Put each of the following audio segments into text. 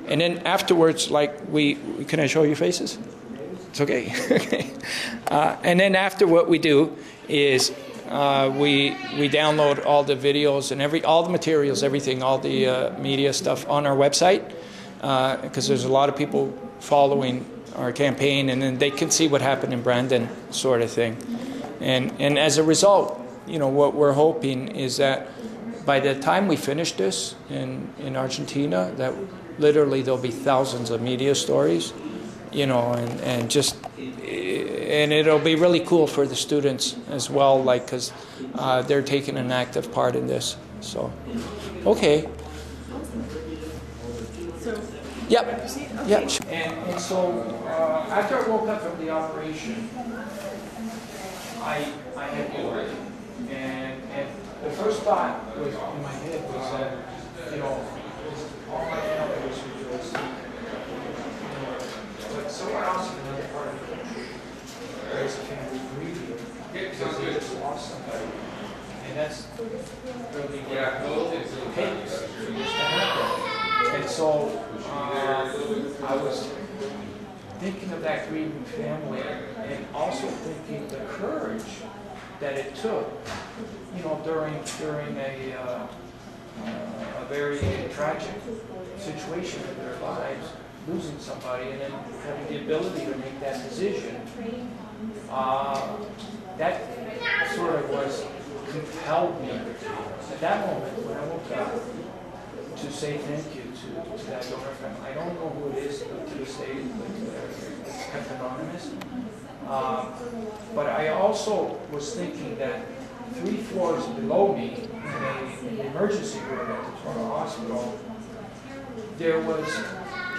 And then afterwards, like can I show you faces? It's okay. Okay. And then after, what we do is we download all the videos and all the materials, everything, all the media stuff on our website, because there's a lot of people following our campaign, and then they can see what happened in Brandon, sort of thing. And as a result, you know, what we're hoping is that by the time we finish this in Argentina, that literally there'll be thousands of media stories, you know, and it'll be really cool for the students as well, like, because they're taking an active part in this. So, okay. Yep. Yep. And so after I woke up from the operation, I had bored, and the first thought was in my head was that, you know, all my family was rejoicing. But somewhere else in another part of the country, there's a family grieving because they just lost somebody. And that's really what it takes for this to happen. And so I was thinking of that grieving family, and also thinking the courage that it took, you know, during a very tragic situation in their lives, losing somebody, and then having the ability to make that decision. That sort of compelled me at that moment when I woke up to say thank you to that donor friend. I don't know who it is to this day, but it's kept anonymous. But I also was thinking that 3 floors below me, in the emergency room at the Toronto Hospital, there was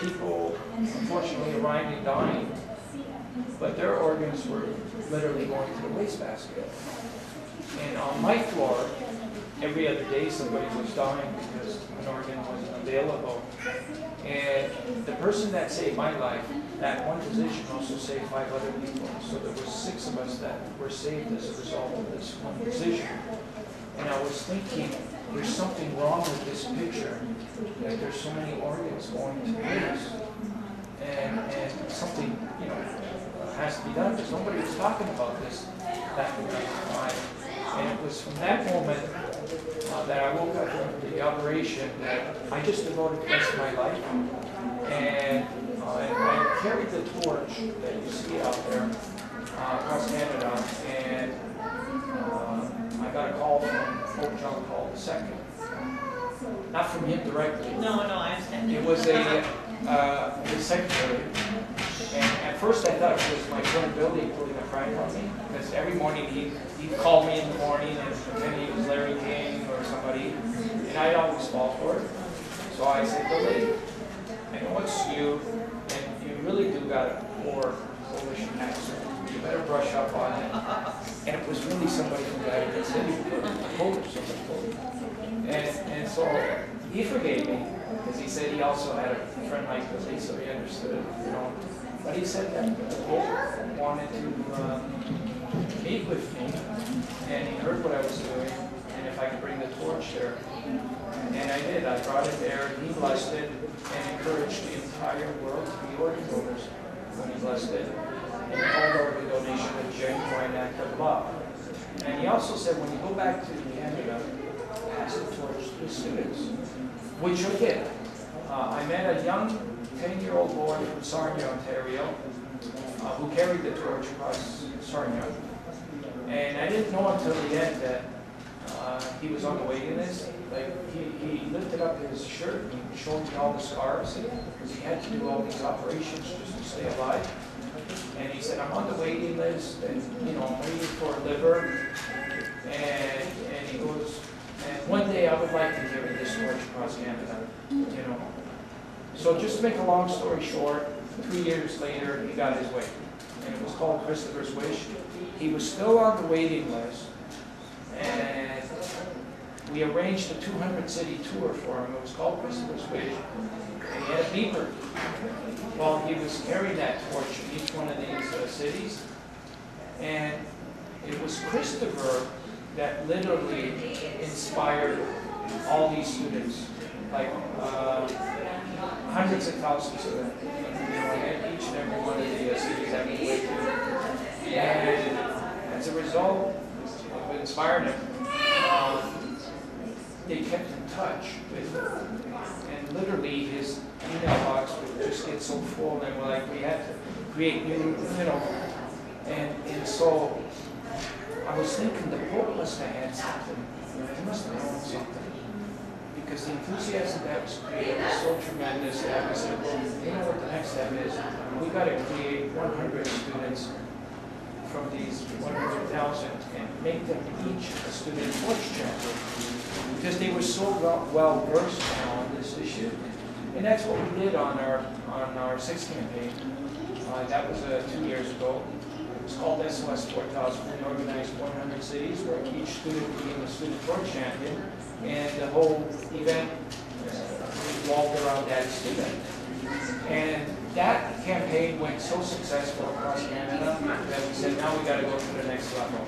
people, unfortunately, arriving dying, but their organs were literally going to the wastebasket. And on my floor, every other day somebody was dying because an organ wasn't available. And the person that saved my life, that one physician also saved 5 other people. So there were 6 of us that were saved as a result of this one physician. And I was thinking, there's something wrong with this picture, that there's so many organs going to waste. And something, you know, has to be done, because nobody was talking about this back in 1995. And it was from that moment that I woke up from the operation that I just devoted the rest of my life. And I carried the torch that you see out there across Canada, and I got a call from Pope John Paul II. Not from him directly. No, I understand. It was his secretary. And at first I thought it was my friend Billy pulling a prank on me, because every morning he'd call me in the morning and pretend he was Larry King or somebody, and I'd always fall for it. So I said, Billy, I know it's you, and you really do got a poor Polish accent. You better brush up on it. And it was really somebody from Vatican City, Polish, somebody Polish. And so he forgave me, because he said he also had a friend like Billy, so he understood it, you know. But he said that the Pope wanted to meet with me, and he heard what I was doing, and if I could bring the torch there. And I did. I brought it there, he blessed it, and encouraged the entire world to be organ donors when he blessed it. And he called organ donation a genuine act of love. And he also said, when you go back to Canada, pass the torch to the students, which I did. I met a young 10-year-old boy from Sarnia, Ontario, who carried the torch across Sarnia. And I didn't know until the end that he was on the waiting list. Like, he lifted up his shirt and he showed me all the scars, because he had to do all these operations just to stay alive. And he said, I'm on the waiting list, and, you know, I'm waiting for a liver. And he goes, and one day I would like to carry this torch across Canada, you know. So just to make a long story short, 3 years later, he got his way. And it was called Christopher's Wish. He was still on the waiting list. And we arranged a 200-city tour for him. It was called Christopher's Wish. And he had a beeper. Well, he was carrying that torch in each one of these cities. And it was Christopher that literally inspired all these students. Like, hundreds of thousands of them, in each and every one of the cities that we went to. And as a result of inspiring them, they kept in touch with him. And literally his email box would just get so full, and we're like, we had to create new, and so I was thinking the Pope must have had something. He must have known something. Because the enthusiasm that was created was so tremendous that we said, well, you know what the next step is? We got to create 100 students from these 100,000 and make them each a student torch champion. Because they were so well versed now on this issue. And that's what we did on our sixth campaign. That was 2 years ago. It was called SOS 4000. We organized 100 cities where each student became a student torch champion. And the whole event revolved around that student. And that campaign went so successful across Canada that we said, now we got to go to the next level.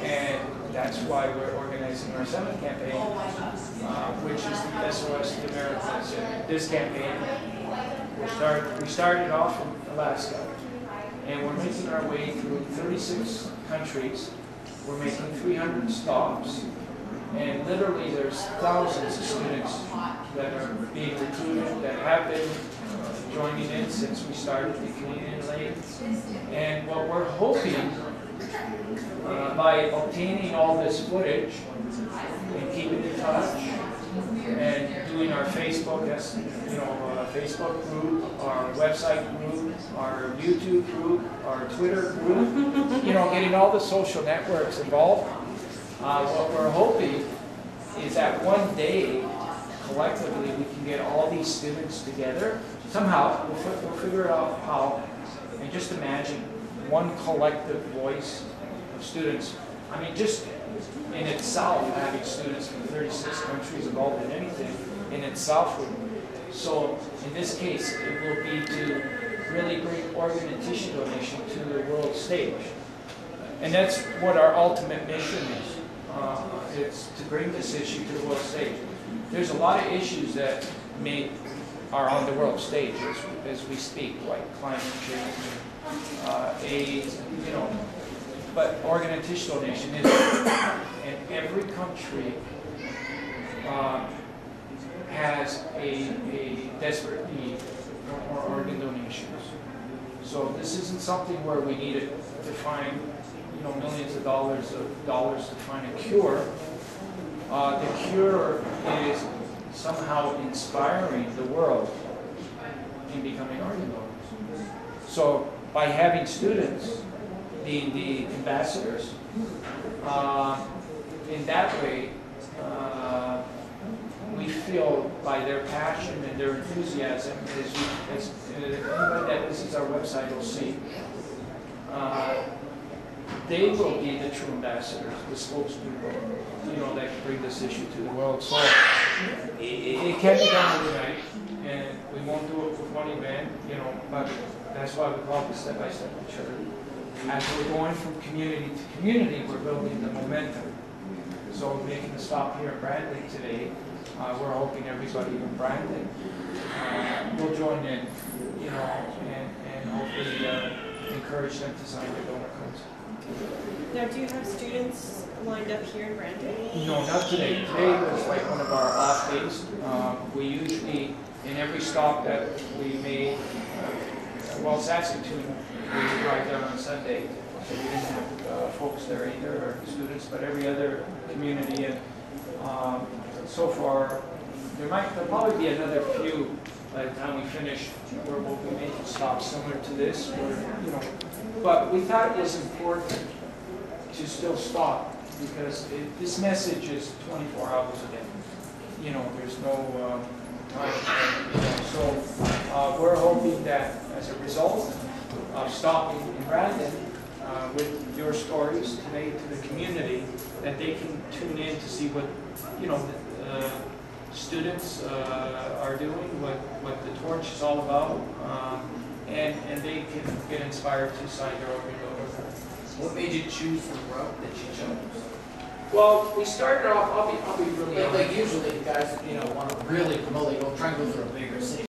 And that's why we're organizing our seventh campaign, which is the SOS to Americans. And this campaign, we started off in Alaska, and we're making our way through 36 countries. We're making 300 stops. And literally there's thousands of students that are being recruited that have been joining in since we started the Canadian Lake. And what we're hoping by obtaining all this footage and keeping in touch and doing our Facebook, Facebook group, our website group, our YouTube group, our Twitter group, getting all the social networks involved. What we're hoping is that one day, collectively, we can get all these students together. Somehow, we'll figure out how, and just imagine one collective voice of students. I mean, just in itself, having students from 36 countries involved in anything, in itself would. So, in this case, it will be to really bring organ and tissue donation to the world stage. And that's what our ultimate mission is. It's to bring this issue to the world stage. There's a lot of issues that are on the world stage as we speak, like climate change, AIDS, but organ and tissue donation is, and every country has a desperate need for organ donations. So this isn't something where we need it to find millions of dollars to find a cure. The cure is somehow inspiring the world in becoming organ donors. So by having students being the ambassadors, in that way, we feel by their passion and their enthusiasm, as anybody that visits our website will see, they will be the true ambassadors, the spokespeople, that can bring this issue to the world. So it can't be done overnight, and we won't do it with one event, but that's why we call it step-by-step maturity. As we're going from community to community, we're building the momentum. So making the stop here at Brandon today, we're hoping everybody in Brandon will join in, and hopefully encourage them to sign their donor cards. Now, do you have students lined up here in Brandon? No, not today. Today was like one of our off days. We usually, in every stop that we made, Saskatoon, we would drive down on Sunday. So we didn't have folks there either, or students, but every other community. And so far, there'll probably be another few by the time we finish, where we'll be making stops similar to this, but we thought it was important to still stop, because this message is 24 hours a day. There's no time. So we're hoping that as a result of stopping in Brandon with your stories today to the community, that they can tune in to see what students are doing, what the torch is all about, and they can get inspired to sign their organ donor. What made you choose the route that you chose? Well, we started off, I'll be really honest. Like usually guys, want to really promote, they go try and go through a bigger city.